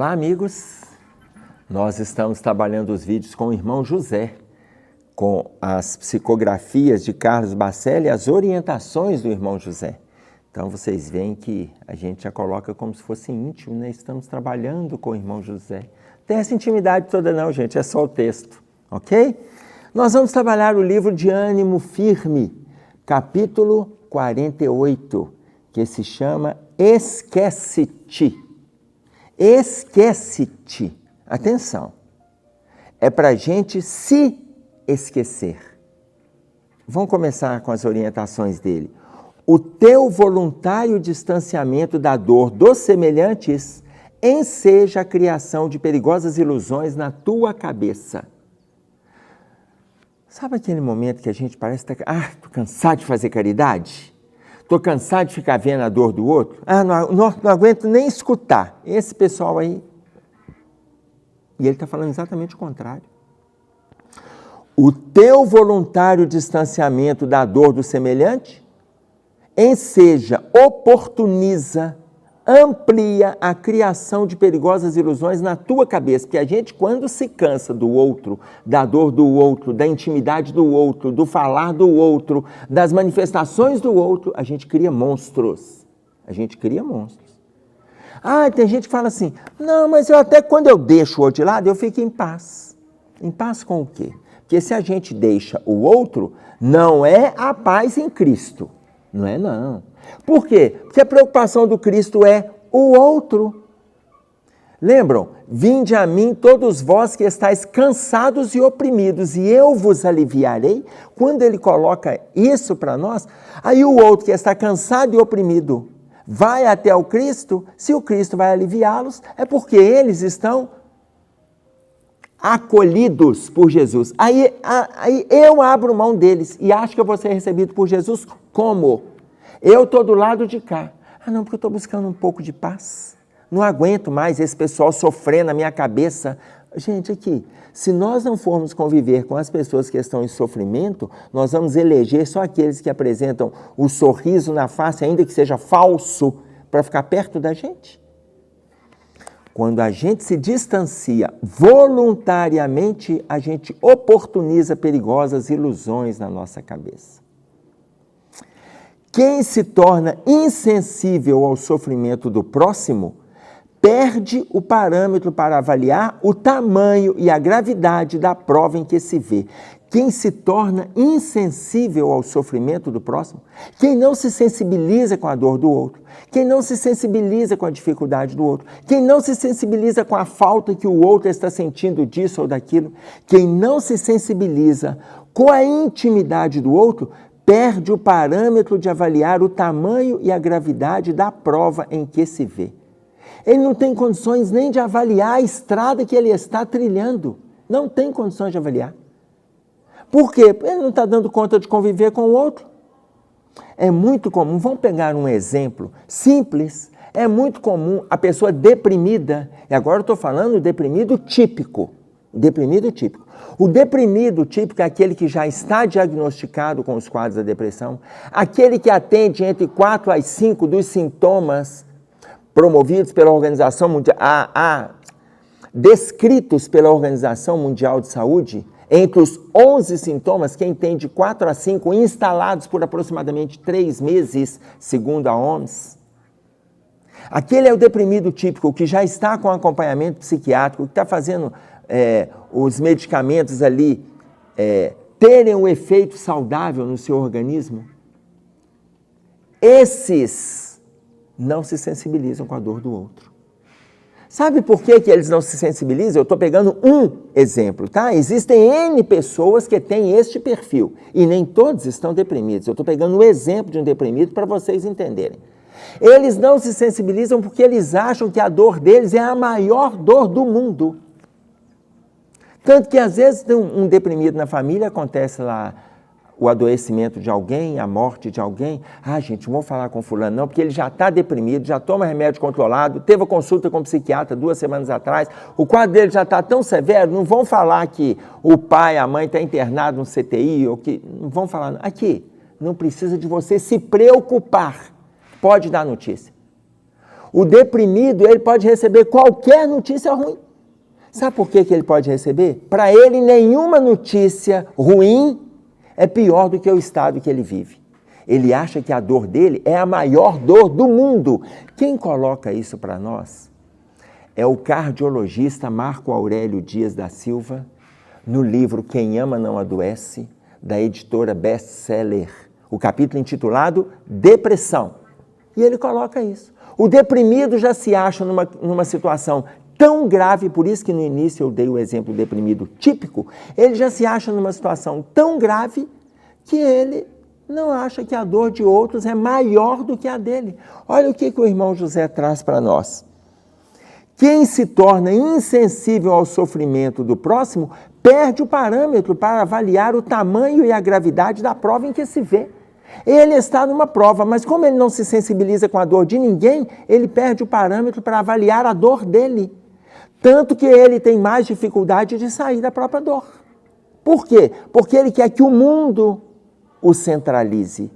Olá, amigos! Nós estamos trabalhando os vídeos com o irmão José, com as psicografias de Carlos Bacelli e as orientações do irmão José. Então, vocês veem que a gente já coloca como se fosse íntimo, né? Estamos trabalhando com o irmão José. Tem essa intimidade toda não, gente, é só o texto, ok? Nós vamos trabalhar o livro de Ânimo Firme, capítulo 48, que se chama Esquece-te. Esquece-te. Atenção, é para a gente se esquecer. Vamos começar com as orientações dele. O teu voluntário distanciamento da dor dos semelhantes enseja a criação de perigosas ilusões na tua cabeça. Sabe aquele momento que a gente parece estar... tô cansado de fazer caridade? Estou cansado de ficar vendo a dor do outro? Não aguento nem escutar. Esse pessoal aí... E ele está falando exatamente o contrário. O teu voluntário distanciamento da dor do semelhante enseja, oportuniza, amplia a criação de perigosas ilusões na tua cabeça. Porque a gente, quando se cansa do outro, da dor do outro, da intimidade do outro, do falar do outro, das manifestações do outro, a gente cria monstros. A gente cria monstros. Tem gente que fala assim, não, mas eu até quando eu deixo o outro de lado, eu fico em paz. Em paz com o quê? Porque se a gente deixa o outro, não é a paz em Cristo. Não é não. Por quê? Porque a preocupação do Cristo é o outro. Lembram? Vinde a mim todos vós que estáis cansados e oprimidos, e eu vos aliviarei. Quando ele coloca isso para nós, aí o outro que está cansado e oprimido vai até o Cristo, se o Cristo vai aliviá-los, é porque eles estão acolhidos por Jesus. Aí eu abro mão deles e acho que eu vou ser recebido por Jesus como? Eu estou do lado de cá. Não, porque eu estou buscando um pouco de paz. Não aguento mais esse pessoal sofrendo na minha cabeça. Gente, aqui, se nós não formos conviver com as pessoas que estão em sofrimento, nós vamos eleger só aqueles que apresentam o sorriso na face, ainda que seja falso, para ficar perto da gente. Quando a gente se distancia voluntariamente, a gente oportuniza perigosas ilusões na nossa cabeça. Quem se torna insensível ao sofrimento do próximo, perde o parâmetro para avaliar o tamanho e a gravidade da prova em que se vê. Quem se torna insensível ao sofrimento do próximo, quem não se sensibiliza com a dor do outro, quem não se sensibiliza com a dificuldade do outro, quem não se sensibiliza com a falta que o outro está sentindo disso ou daquilo, quem não se sensibiliza com a intimidade do outro, perde o parâmetro de avaliar o tamanho e a gravidade da prova em que se vê. Ele não tem condições nem de avaliar a estrada que ele está trilhando. Não tem condições de avaliar. Por quê? Ele não está dando conta de conviver com o outro. É muito comum, vamos pegar um exemplo simples, é muito comum a pessoa deprimida, e agora eu estou falando do deprimido típico. O deprimido típico é aquele que já está diagnosticado com os quadros da depressão, aquele que atende entre 4 a 5 dos sintomas promovidos pela Organização Mundial, descritos pela Organização Mundial de Saúde, entre os 11 sintomas, quem tem de 4 a 5 instalados por aproximadamente 3 meses, segundo a OMS. Aquele é o deprimido típico, que já está com acompanhamento psiquiátrico, que está fazendo os medicamentos ali terem um efeito saudável no seu organismo. Esses não se sensibilizam com a dor do outro. Sabe por que eles não se sensibilizam? Eu estou pegando um exemplo, tá? Existem N pessoas que têm este perfil e nem todos estão deprimidos. Eu estou pegando um exemplo de um deprimido para vocês entenderem. Eles não se sensibilizam porque eles acham que a dor deles é a maior dor do mundo. Tanto que às vezes um deprimido na família, acontece lá o adoecimento de alguém, a morte de alguém. Gente, não vou falar com fulano não, porque ele já está deprimido, já toma remédio controlado, teve a consulta com o psiquiatra 2 semanas atrás, o quadro dele já está tão severo, não vão falar que o pai, a mãe está internado no CTI, ou que não vão falar. Aqui, não precisa de você se preocupar, pode dar notícia. O deprimido, ele pode receber qualquer notícia ruim. Sabe por que ele pode receber? Para ele, nenhuma notícia ruim é pior do que o estado que ele vive. Ele acha que a dor dele é a maior dor do mundo. Quem coloca isso para nós é o cardiologista Marco Aurélio Dias da Silva, no livro Quem Ama Não Adoece, da editora Best Seller, o capítulo intitulado Depressão. E ele coloca isso. O deprimido já se acha numa situação tão grave, por isso que no início eu dei o exemplo do deprimido típico, ele já se acha numa situação tão grave que ele não acha que a dor de outros é maior do que a dele. Olha o que o irmão José traz para nós. Quem se torna insensível ao sofrimento do próximo perde o parâmetro para avaliar o tamanho e a gravidade da prova em que se vê. Ele está numa prova, mas como ele não se sensibiliza com a dor de ninguém, ele perde o parâmetro para avaliar a dor dele. Tanto que ele tem mais dificuldade de sair da própria dor. Por quê? Porque ele quer que o mundo o centralize,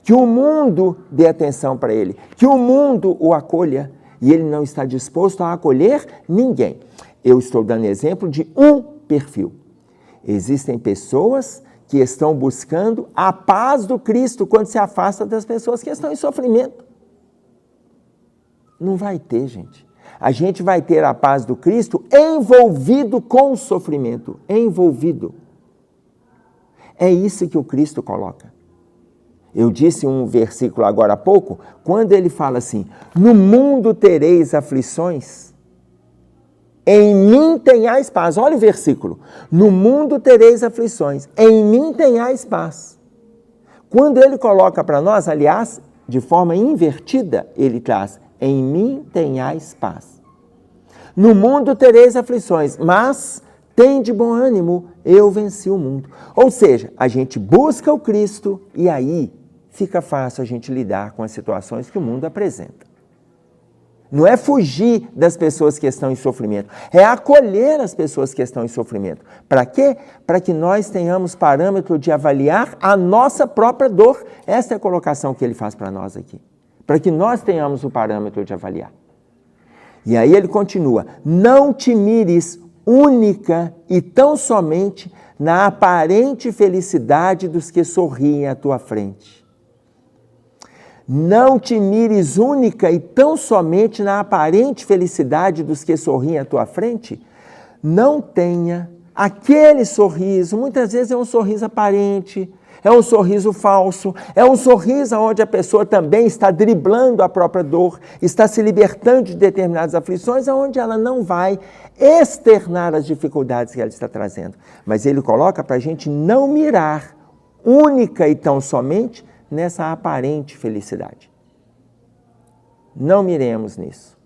que o mundo dê atenção para ele, que o mundo o acolha, e ele não está disposto a acolher ninguém. Eu estou dando exemplo de um perfil. Existem pessoas que estão buscando a paz do Cristo quando se afasta das pessoas que estão em sofrimento. Não vai ter, gente. A gente vai ter a paz do Cristo envolvido com o sofrimento, envolvido. É isso que o Cristo coloca. Eu disse um versículo agora há pouco, quando ele fala assim, no mundo tereis aflições, em mim tenhais paz. Olha o versículo, no mundo tereis aflições, em mim tenhais paz. Quando ele coloca para nós, aliás, de forma invertida, ele traz, em mim tenhais paz. No mundo tereis aflições, mas tende bom ânimo, eu venci o mundo. Ou seja, a gente busca o Cristo e aí fica fácil a gente lidar com as situações que o mundo apresenta. Não é fugir das pessoas que estão em sofrimento, é acolher as pessoas que estão em sofrimento. Para quê? Para que nós tenhamos parâmetro de avaliar a nossa própria dor. Essa é a colocação que ele faz para nós aqui. Para que nós tenhamos o parâmetro de avaliar. E aí ele continua, não te mires única e tão somente na aparente felicidade dos que sorriem à tua frente. Não te mires única e tão somente na aparente felicidade dos que sorriem à tua frente. Não tenha aquele sorriso, muitas vezes é um sorriso aparente, é um sorriso falso, é um sorriso onde a pessoa também está driblando a própria dor, está se libertando de determinadas aflições, onde ela não vai externar as dificuldades que ela está trazendo. Mas ele coloca para a gente não mirar única e tão somente nessa aparente felicidade. Não miremos nisso.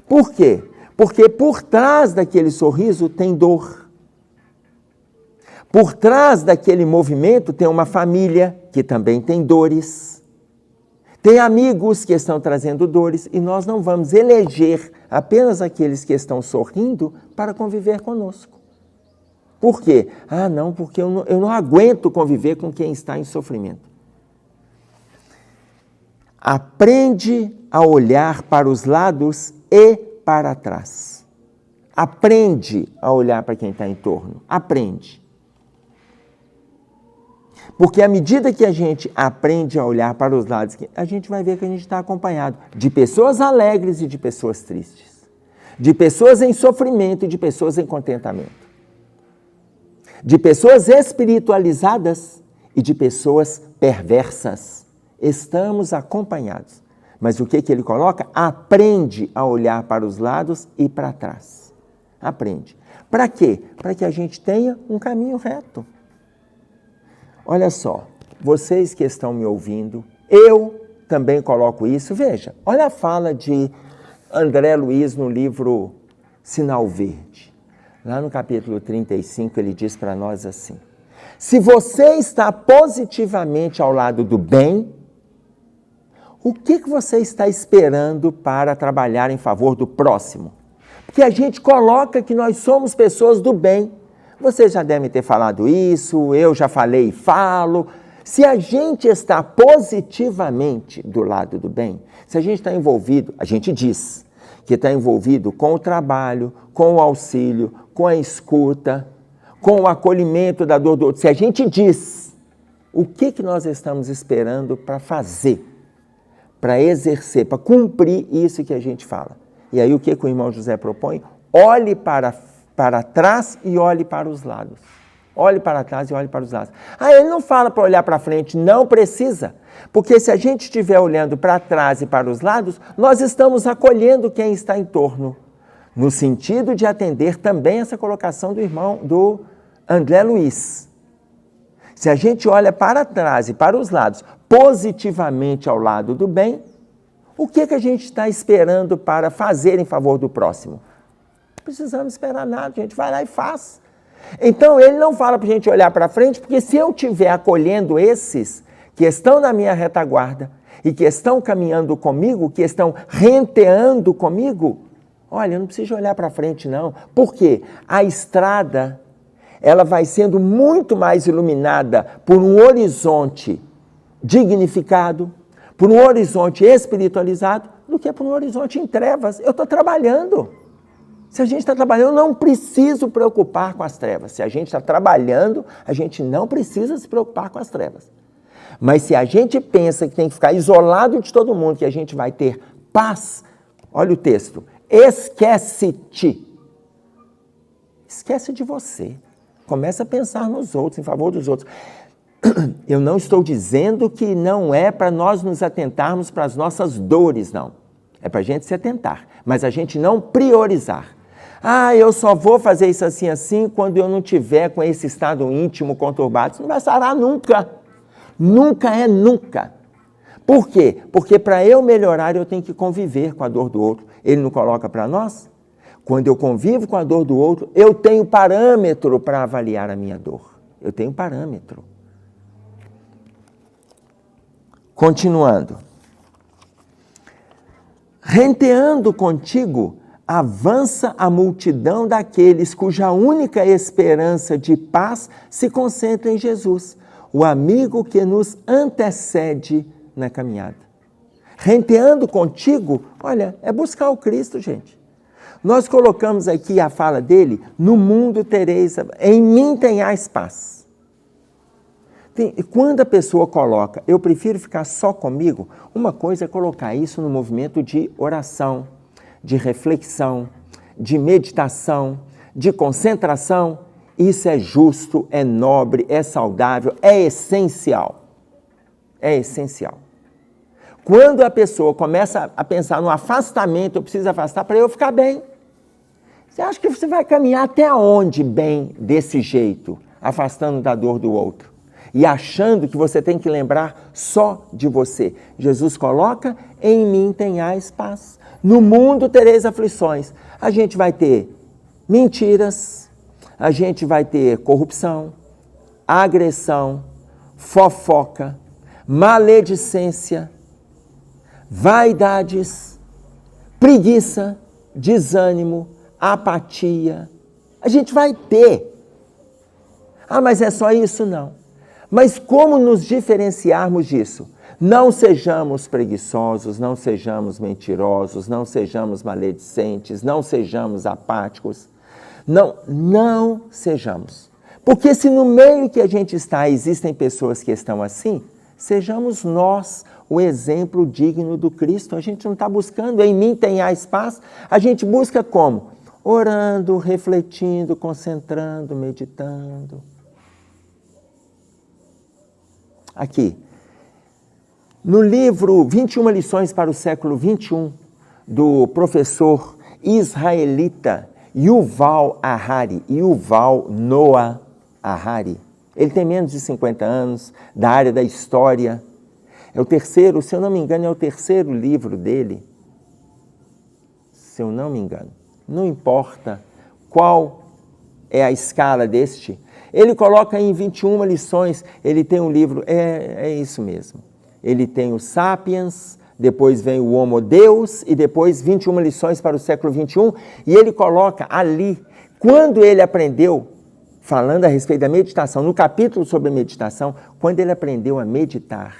Por quê? Porque por trás daquele sorriso tem dor. Por trás daquele movimento tem uma família que também tem dores. Tem amigos que estão trazendo dores e nós não vamos eleger apenas aqueles que estão sorrindo para conviver conosco. Por quê? Ah, não, porque eu não aguento conviver com quem está em sofrimento. Aprende a olhar para os lados e para trás. Aprende a olhar para quem está em torno. Aprende. Porque à medida que a gente aprende a olhar para os lados, a gente vai ver que a gente está acompanhado de pessoas alegres e de pessoas tristes. De pessoas em sofrimento e de pessoas em contentamento. De pessoas espiritualizadas e de pessoas perversas. Estamos acompanhados. Mas o que ele coloca? Aprende a olhar para os lados e para trás. Aprende. Para quê? Para que a gente tenha um caminho reto. Olha só, vocês que estão me ouvindo, eu também coloco isso. Veja, olha a fala de André Luiz no livro Sinal Verde. Lá no capítulo 35 ele diz para nós assim, se você está positivamente ao lado do bem, o que você está esperando para trabalhar em favor do próximo? Porque a gente coloca que nós somos pessoas do bem. Vocês já devem ter falado isso, eu já falei e falo. Se a gente está positivamente do lado do bem, se a gente está envolvido, a gente diz que está envolvido com o trabalho, com o auxílio, com a escuta, com o acolhimento da dor do outro, se a gente diz, o que nós estamos esperando para fazer, para exercer, para cumprir isso que a gente fala? E aí o que o irmão José propõe? Olhe para trás e olhe para os lados. Olhe para trás e olhe para os lados. Ele não fala para olhar para frente, não precisa. Porque se a gente estiver olhando para trás e para os lados, nós estamos acolhendo quem está em torno. No sentido de atender também essa colocação do irmão, do André Luiz. Se a gente olha para trás e para os lados, positivamente ao lado do bem, o que a gente está esperando para fazer em favor do próximo? Não precisamos esperar nada, a gente vai lá e faz. Então, ele não fala para a gente olhar para frente, porque se eu estiver acolhendo esses que estão na minha retaguarda e que estão caminhando comigo, que estão renteando comigo, olha, eu não preciso olhar para frente, não. Por quê? A estrada, ela vai sendo muito mais iluminada por um horizonte dignificado, por um horizonte espiritualizado, do que por um horizonte em trevas. Eu estou trabalhando. Se a gente está trabalhando, eu não preciso preocupar com as trevas. Se a gente está trabalhando, a gente não precisa se preocupar com as trevas. Mas se a gente pensa que tem que ficar isolado de todo mundo, que a gente vai ter paz, olha o texto, esquece-te. Esquece de você. Começa a pensar nos outros, em favor dos outros. Eu não estou dizendo que não é para nós nos atentarmos para as nossas dores, não. É para a gente se atentar, mas a gente não priorizar. Eu só vou fazer isso assim quando eu não tiver com esse estado íntimo conturbado. Isso não vai sarar nunca. Nunca é nunca. Por quê? Porque para eu melhorar, eu tenho que conviver com a dor do outro. Ele não coloca para nós? Quando eu convivo com a dor do outro, eu tenho parâmetro para avaliar a minha dor. Eu tenho parâmetro. Continuando. Renteando contigo, avança a multidão daqueles cuja única esperança de paz se concentra em Jesus, o amigo que nos antecede na caminhada. Renteando contigo, olha, é buscar o Cristo, gente. Nós colocamos aqui a fala dele, no mundo tereis, em mim tenhais paz. Quando a pessoa coloca, eu prefiro ficar só comigo, uma coisa é colocar isso no movimento de oração, de reflexão, de meditação, de concentração. Isso é justo, é nobre, é saudável, é essencial. É essencial. Quando a pessoa começa a pensar no afastamento, eu preciso afastar para eu ficar bem. Você acha que você vai caminhar até onde bem desse jeito, afastando da dor do outro? E achando que você tem que lembrar só de você. Jesus coloca, em mim tenhais paz. No mundo tereis aflições. A gente vai ter mentiras, a gente vai ter corrupção, agressão, fofoca, maledicência, vaidades, preguiça, desânimo, apatia. A gente vai ter. Mas é só isso? Não. Mas como nos diferenciarmos disso? Não sejamos preguiçosos, não sejamos mentirosos, não sejamos maledicentes, não sejamos apáticos. Não sejamos. Porque se no meio que a gente está existem pessoas que estão assim, sejamos nós o exemplo digno do Cristo. A gente não está buscando, em mim tenhais paz. A gente busca como? Orando, refletindo, concentrando, meditando. Aqui, no livro 21 lições para o século XXI, do professor israelita Yuval Noah Harari. Ele tem menos de 50 anos, da área da história. É o terceiro, se eu não me engano, é o terceiro livro dele. Se eu não me engano. Não importa qual é a escala deste. Ele coloca em 21 lições, ele tem um livro, é isso mesmo. Ele tem o Sapiens, depois vem o Homo Deus e depois 21 lições para o século XXI. E ele coloca ali, quando ele aprendeu falando a respeito da meditação, no capítulo sobre a meditação, quando ele aprendeu a meditar,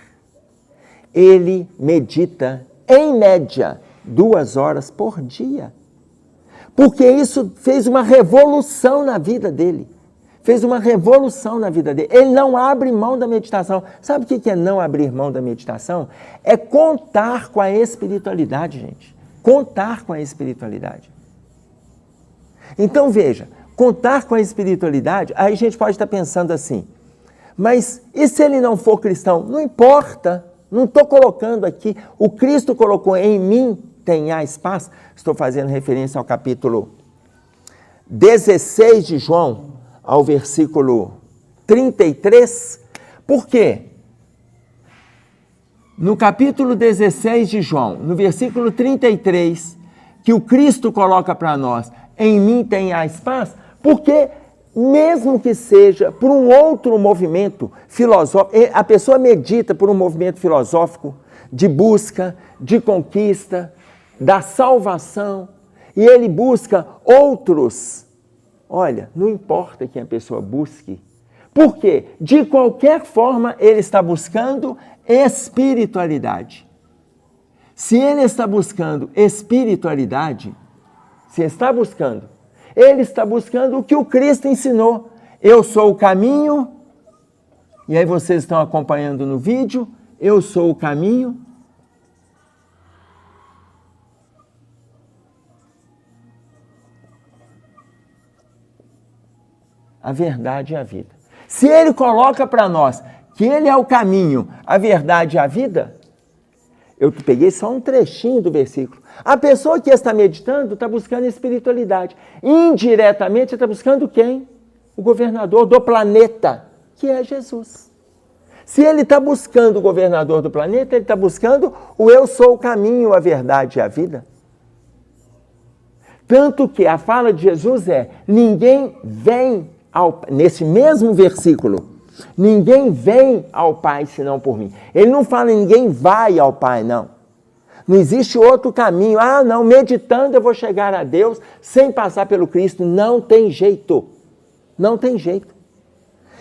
ele medita, em média, 2 horas por dia. Porque isso fez uma revolução na vida dele. Fez uma revolução na vida dele. Ele não abre mão da meditação. Sabe o que é não abrir mão da meditação? É contar com a espiritualidade, gente. Contar com a espiritualidade. Então, veja, contar com a espiritualidade, aí a gente pode estar pensando assim, mas e se ele não for cristão? Não importa, não estou colocando aqui, o Cristo colocou em mim, tenhais paz. Estou fazendo referência ao capítulo 16 de João, ao versículo 33. Por quê? No capítulo 16 de João, no versículo 33, que o Cristo coloca para nós, em mim tenhais paz, porque mesmo que seja por um outro movimento filosófico, a pessoa medita por um movimento filosófico, de busca, de conquista, da salvação, e ele busca outros. Olha, não importa que a pessoa busque, porque de qualquer forma ele está buscando espiritualidade. Se ele está buscando espiritualidade, ele está buscando o que o Cristo ensinou. Eu sou o caminho, e aí vocês estão acompanhando no vídeo, eu sou o caminho. A verdade e a vida. Se ele coloca para nós que ele é o caminho, a verdade e a vida, eu peguei só um trechinho do versículo. A pessoa que está meditando está buscando espiritualidade. Indiretamente está buscando quem? O governador do planeta, que é Jesus. Se ele está buscando o governador do planeta, ele está buscando o eu sou o caminho, a verdade e a vida. Tanto que a fala de Jesus é, ninguém vem nesse mesmo versículo, ninguém vem ao Pai senão por mim. Ele não fala ninguém vai ao Pai, não. Não existe outro caminho. Ah, não, meditando eu vou chegar a Deus sem passar pelo Cristo. Não tem jeito. Não tem jeito.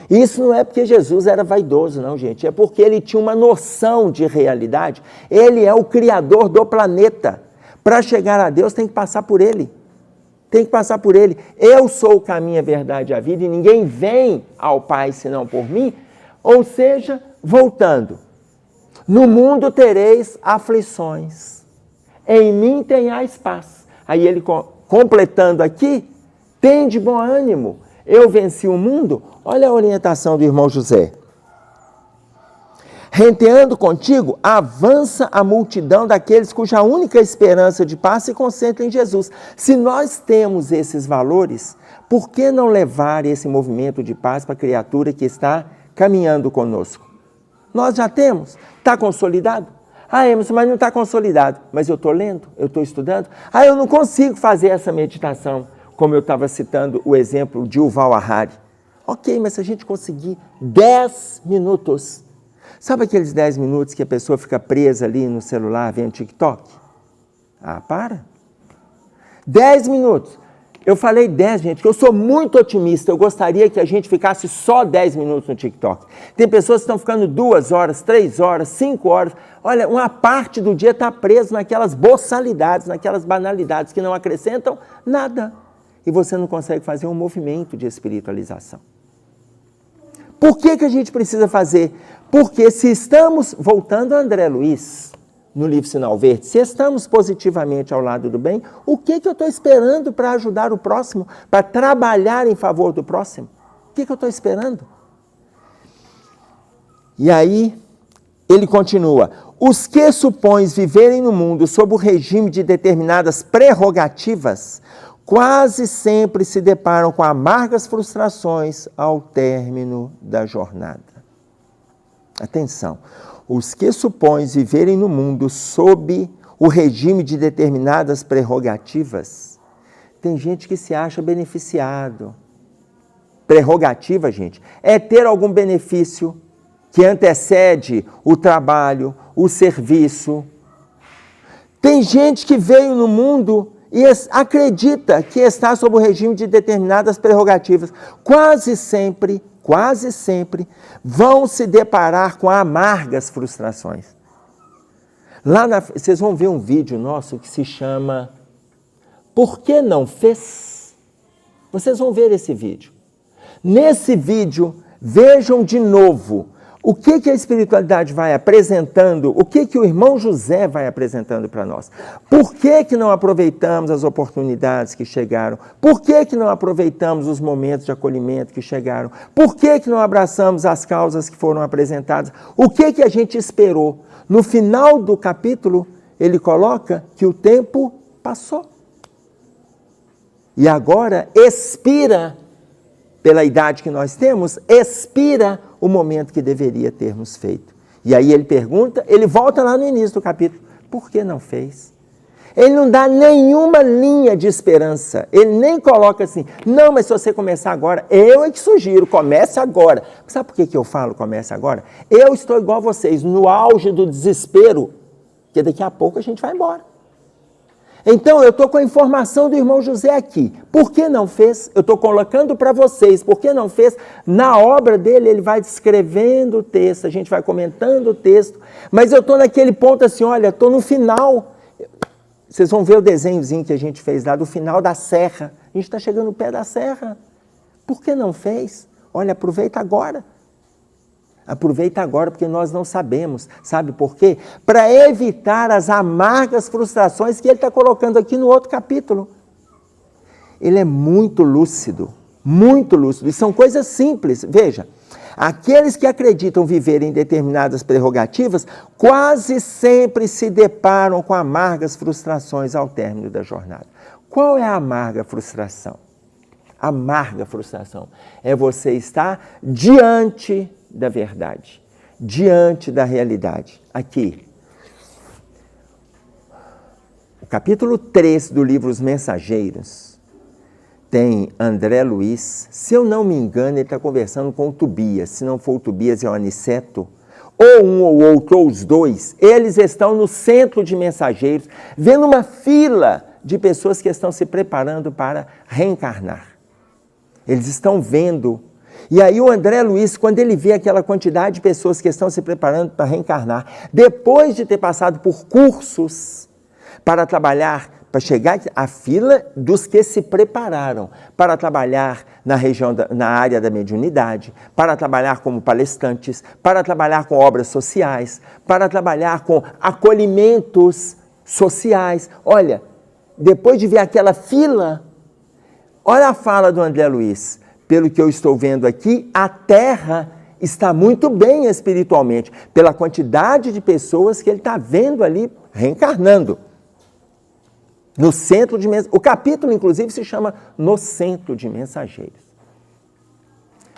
Isso não é porque Jesus era vaidoso, não, gente. É porque ele tinha uma noção de realidade. Ele é o Criador do planeta. Para chegar a Deus tem que passar por ele. Tem que passar por ele. Eu sou o caminho, a verdade e a vida, e ninguém vem ao Pai senão por mim. Ou seja, voltando, no mundo tereis aflições, em mim tenhais paz. Aí ele completando aqui, tem de bom ânimo, eu venci o mundo. Olha a orientação do irmão José. Renteando contigo, avança a multidão daqueles cuja única esperança de paz se concentra em Jesus. Se nós temos esses valores, por que não levar esse movimento de paz para a criatura que está caminhando conosco? Nós já temos. Está consolidado? Ah, Emerson, mas não está consolidado. Mas eu estou lendo, eu estou estudando. Ah, eu não consigo fazer essa meditação, como eu estava citando o exemplo de Yuval Harari. Ok, mas se a gente conseguir 10 minutos... Sabe aqueles 10 minutos que a pessoa fica presa ali no celular vendo TikTok? Ah, para. 10 minutos. Eu falei 10, gente, porque eu sou muito otimista. Eu gostaria que a gente ficasse só 10 minutos no TikTok. Tem pessoas que estão ficando 2 horas, 3 horas, 5 horas. Olha, uma parte do dia está preso naquelas boçalidades, naquelas banalidades que não acrescentam nada. E você não consegue fazer um movimento de espiritualização. Por que a gente precisa fazer? Porque se estamos, voltando a André Luiz, no livro Sinal Verde, se estamos positivamente ao lado do bem, o que eu estou esperando para ajudar o próximo, para trabalhar em favor do próximo? O que eu estou esperando? E aí, ele continua, os que supões viverem no mundo sob o regime de determinadas prerrogativas, quase sempre se deparam com amargas frustrações ao término da jornada. Atenção, os que supões viverem no mundo sob o regime de determinadas prerrogativas, tem gente que se acha beneficiado. Prerrogativa, gente, é ter algum benefício que antecede o trabalho, o serviço. Tem gente que veio no mundo e acredita que está sob o regime de determinadas prerrogativas, quase sempre vão se deparar com amargas frustrações. Vocês vão ver um vídeo nosso que se chama Por que não fez? Vocês vão ver esse vídeo. Nesse vídeo, vejam de novo o que a espiritualidade vai apresentando, o que o irmão José vai apresentando para nós. Por que não aproveitamos as oportunidades que chegaram? Por que não aproveitamos os momentos de acolhimento que chegaram? Por que não abraçamos as causas que foram apresentadas? O que a gente esperou? No final do capítulo, ele coloca que o tempo passou. E agora expira, pela idade que nós temos, expira o momento que deveria termos feito. E aí ele pergunta, ele volta lá no início do capítulo, por que não fez? Ele não dá nenhuma linha de esperança, ele nem coloca assim, não, mas se você começar agora, eu é que sugiro, comece agora. Sabe por que eu falo comece agora? Eu estou igual a vocês, no auge do desespero, porque daqui a pouco a gente vai embora. Então, eu estou com a informação do irmão José aqui. Por que não fez? Eu estou colocando para vocês. Por que não fez? Na obra dele, ele vai descrevendo o texto, a gente vai comentando o texto. Mas eu estou naquele ponto assim, olha, estou no final. Vocês vão ver o desenhozinho que a gente fez lá do final da serra. A gente está chegando no pé da serra. Por que não fez? Olha, aproveita agora. Aproveita agora, porque nós não sabemos. Sabe por quê? Para evitar as amargas frustrações que ele está colocando aqui no outro capítulo. Ele é muito lúcido. E são coisas simples. Veja, aqueles que acreditam viver em determinadas prerrogativas quase sempre se deparam com amargas frustrações ao término da jornada. Qual é a amarga frustração? Amarga frustração é você estar diante da verdade, diante da realidade. Aqui, o capítulo 3 do livro Os Mensageiros, tem André Luiz, se eu não me engano, ele está conversando com o Tobias, se não for o Tobias é o Aniceto, ou um ou outro, ou os dois, eles estão no centro de mensageiros, vendo uma fila de pessoas que estão se preparando para reencarnar. Eles estão vendo. E aí o André Luiz, quando ele vê aquela quantidade de pessoas que estão se preparando para reencarnar, depois de ter passado por cursos para trabalhar, para chegar à fila dos que se prepararam para trabalhar na área da mediunidade, para trabalhar como palestrantes, para trabalhar com obras sociais, para trabalhar com acolhimentos sociais. Olha, depois de ver aquela fila, olha a fala do André Luiz. Pelo que eu estou vendo aqui, a Terra está muito bem espiritualmente, pela quantidade de pessoas que ele está vendo ali reencarnando. No centro de mensageiros. O capítulo, inclusive, se chama No Centro de Mensageiros.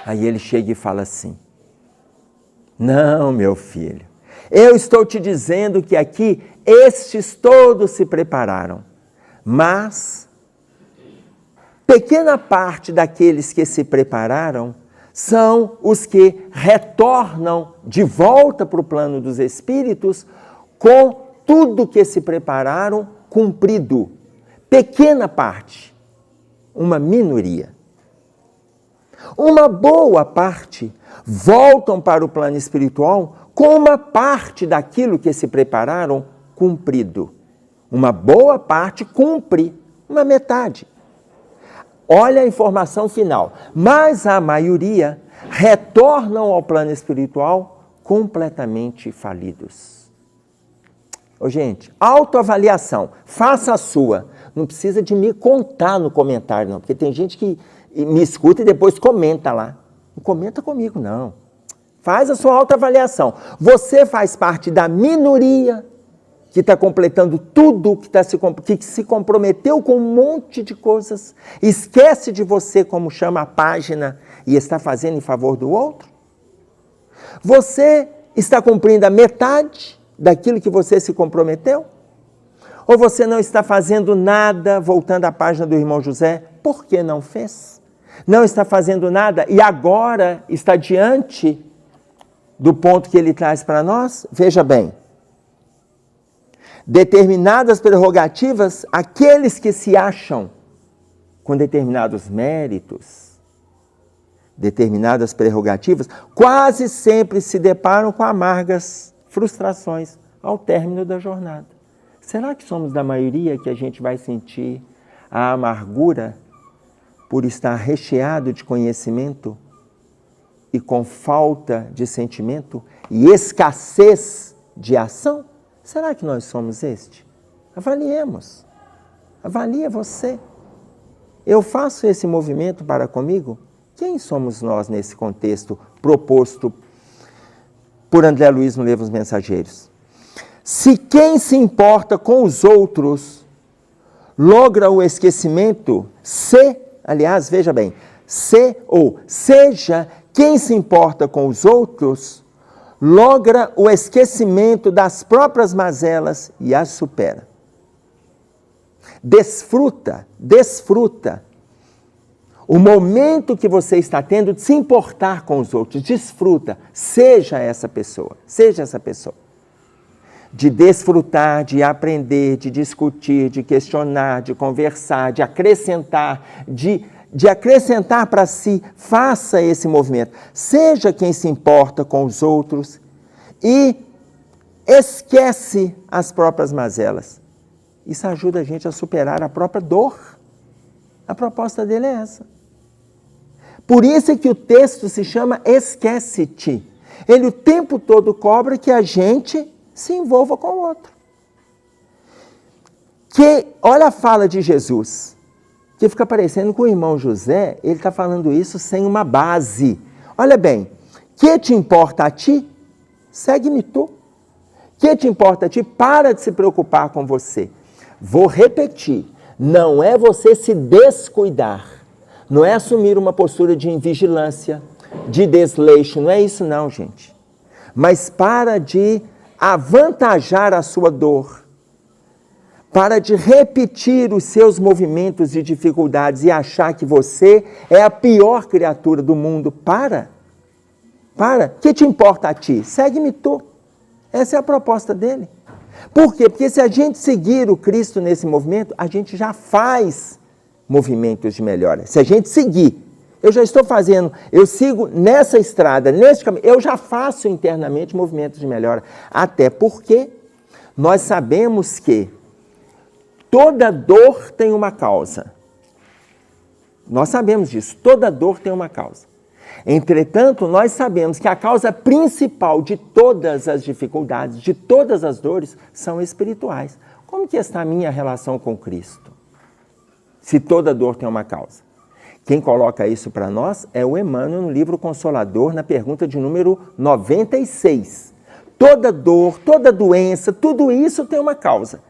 Aí ele chega e fala assim, não, meu filho, eu estou te dizendo que aqui estes todos se prepararam, mas pequena parte daqueles que se prepararam são os que retornam de volta para o plano dos espíritos com tudo que se prepararam cumprido. Pequena parte, uma minoria. Uma boa parte voltam para o plano espiritual com uma parte daquilo que se prepararam cumprido. Uma boa parte cumpre, uma metade. Olha a informação final. Mas a maioria retornam ao plano espiritual completamente falidos. Ô, gente, autoavaliação. Faça a sua. Não precisa de me contar no comentário, não. Porque tem gente que me escuta e depois comenta lá. Não comenta comigo, não. Faz a sua autoavaliação. Você faz parte da minoria que está completando tudo, que se comprometeu com um monte de coisas, esquece de você, como chama a página, e está fazendo em favor do outro? Você está cumprindo a metade daquilo que você se comprometeu? Ou você não está fazendo nada, voltando à página do irmão José, por que não fez? Não está fazendo nada e agora está diante do ponto que ele traz para nós? Veja bem, determinadas prerrogativas, aqueles que se acham com determinados méritos, determinadas prerrogativas, quase sempre se deparam com amargas frustrações ao término da jornada. Será que somos da maioria que a gente vai sentir a amargura por estar recheado de conhecimento e com falta de sentimento e escassez de ação? Será que nós somos este? Avaliemos. Avalia você. Eu faço esse movimento para comigo? Quem somos nós nesse contexto proposto por André Luiz no Livro Os Mensageiros? Se quem se importa com os outros logra o esquecimento, aliás, veja bem, seja quem se importa com os outros, logra o esquecimento das próprias mazelas e as supera. Desfruta o momento que você está tendo de se importar com os outros. Desfruta, seja essa pessoa. De desfrutar, de aprender, de discutir, de questionar, de conversar, de acrescentar, de acrescentar para si, faça esse movimento. Seja quem se importa com os outros e esquece as próprias mazelas. Isso ajuda a gente a superar a própria dor. A proposta dele é essa. Por isso é que o texto se chama Esquece-te. Ele o tempo todo cobra que a gente se envolva com o outro. Olha a fala de Jesus, que fica parecendo com o irmão José, ele está falando isso sem uma base. Olha bem, que te importa a ti? Segue-me tu. Que te importa a ti? Para de se preocupar com você. Vou repetir, não é você se descuidar, não é assumir uma postura de invigilância, de desleixo, não é isso não, gente. Mas para de avantajar a sua dor, para de repetir os seus movimentos de dificuldades e achar que você é a pior criatura do mundo. Para. Que te importa a ti? Segue-me tu. Essa é a proposta dele. Por quê? Porque se a gente seguir o Cristo nesse movimento, a gente já faz movimentos de melhora. Se a gente seguir, eu já estou fazendo, eu sigo nessa estrada, nesse caminho, eu já faço internamente movimentos de melhora. Até porque nós sabemos que toda dor tem uma causa. Nós sabemos disso, toda dor tem uma causa. Entretanto, nós sabemos que a causa principal de todas as dificuldades, de todas as dores, são espirituais. Como que está a minha relação com Cristo? Se toda dor tem uma causa. Quem coloca isso para nós é o Emmanuel no livro Consolador, na pergunta de número 96. Toda dor, toda doença, tudo isso tem uma causa.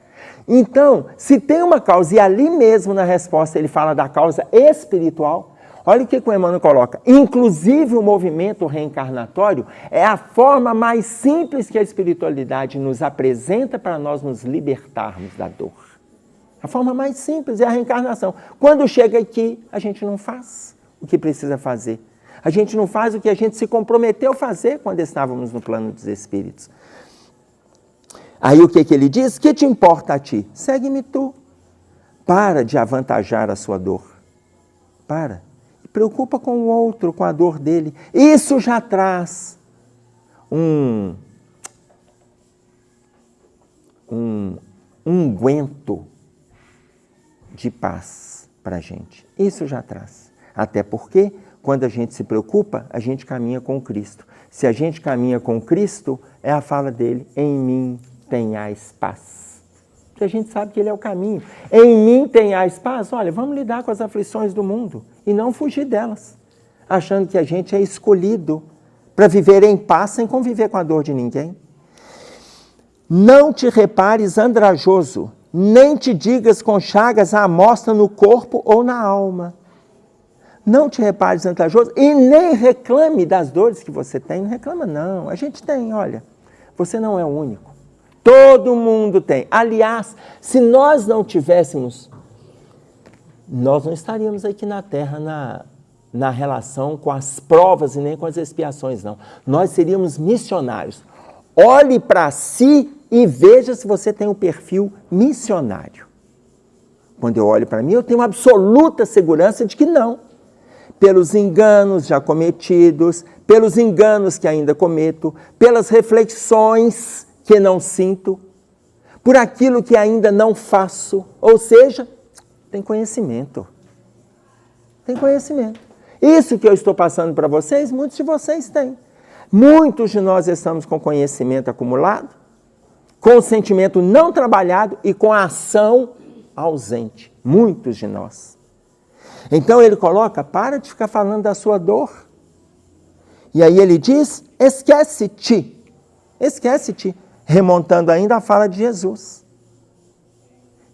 Então, se tem uma causa, e ali mesmo na resposta ele fala da causa espiritual, olha o que o Emmanuel coloca. Inclusive o movimento reencarnatório é a forma mais simples que a espiritualidade nos apresenta para nós nos libertarmos da dor. A forma mais simples é a reencarnação. Quando chega aqui, a gente não faz o que precisa fazer. A gente não faz o que a gente se comprometeu a fazer quando estávamos no plano dos espíritos. Aí o que ele diz? Que te importa a ti? Segue-me tu. Para de avantajar a sua dor. Para. Preocupa com o outro, com a dor dele. Isso já traz um unguento de paz para a gente. Isso já traz. Até porque, quando a gente se preocupa, a gente caminha com Cristo. Se a gente caminha com Cristo, é a fala dele, em mim tenhais paz. Porque a gente sabe que ele é o caminho. Em mim tenhais paz. Olha, vamos lidar com as aflições do mundo e não fugir delas, achando que a gente é escolhido para viver em paz sem conviver com a dor de ninguém. Não te repares andrajoso, nem te digas com chagas à mostra no corpo ou na alma. Não te repares andrajoso e nem reclame das dores que você tem. Não reclama não, a gente tem, olha, você não é o único. Todo mundo tem. Aliás, se nós não tivéssemos, nós não estaríamos aqui na Terra na relação com as provas e nem com as expiações, não. Nós seríamos missionários. Olhe para si e veja se você tem um perfil missionário. Quando eu olho para mim, eu tenho absoluta segurança de que não. Pelos enganos já cometidos, pelos enganos que ainda cometo, pelas reflexões que não sinto, por aquilo que ainda não faço. Ou seja, tem conhecimento. Tem conhecimento. Isso que eu estou passando para vocês, muitos de vocês têm. Muitos de nós estamos com conhecimento acumulado, com o sentimento não trabalhado e com a ação ausente. Muitos de nós. Então ele coloca, para de ficar falando da sua dor. E aí ele diz, esquece-te. Esquece-te. Remontando ainda a fala de Jesus.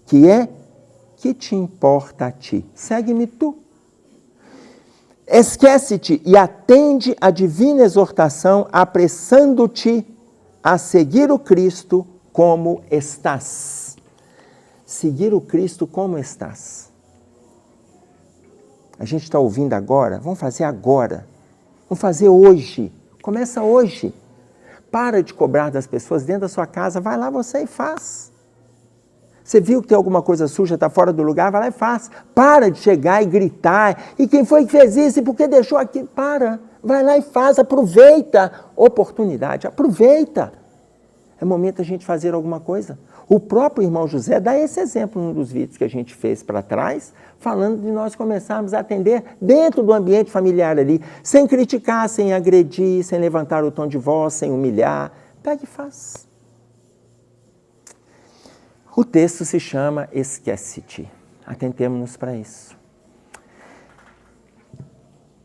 Que é, que te importa a ti? Segue-me tu. Esquece-te e atende à divina exortação, apressando-te a seguir o Cristo como estás. Seguir o Cristo como estás. A gente está ouvindo agora, vamos fazer agora. Vamos fazer hoje. Começa hoje. Para de cobrar das pessoas dentro da sua casa, vai lá você e faz. Você viu que tem alguma coisa suja, está fora do lugar, vai lá e faz. Para de chegar e gritar. E quem foi que fez isso? E por que deixou aqui? Para. Vai lá e faz. Aproveita. Oportunidade. Aproveita. É momento da gente fazer alguma coisa. O próprio irmão José dá esse exemplo num dos vídeos que a gente fez para trás, falando de nós começarmos a atender dentro do ambiente familiar ali, sem criticar, sem agredir, sem levantar o tom de voz, sem humilhar. Pega e faz. O texto se chama Esquece-te. Atentemo-nos para isso.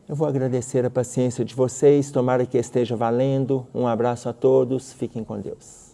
Eu vou agradecer a paciência de vocês, tomara que esteja valendo. Um abraço a todos, fiquem com Deus.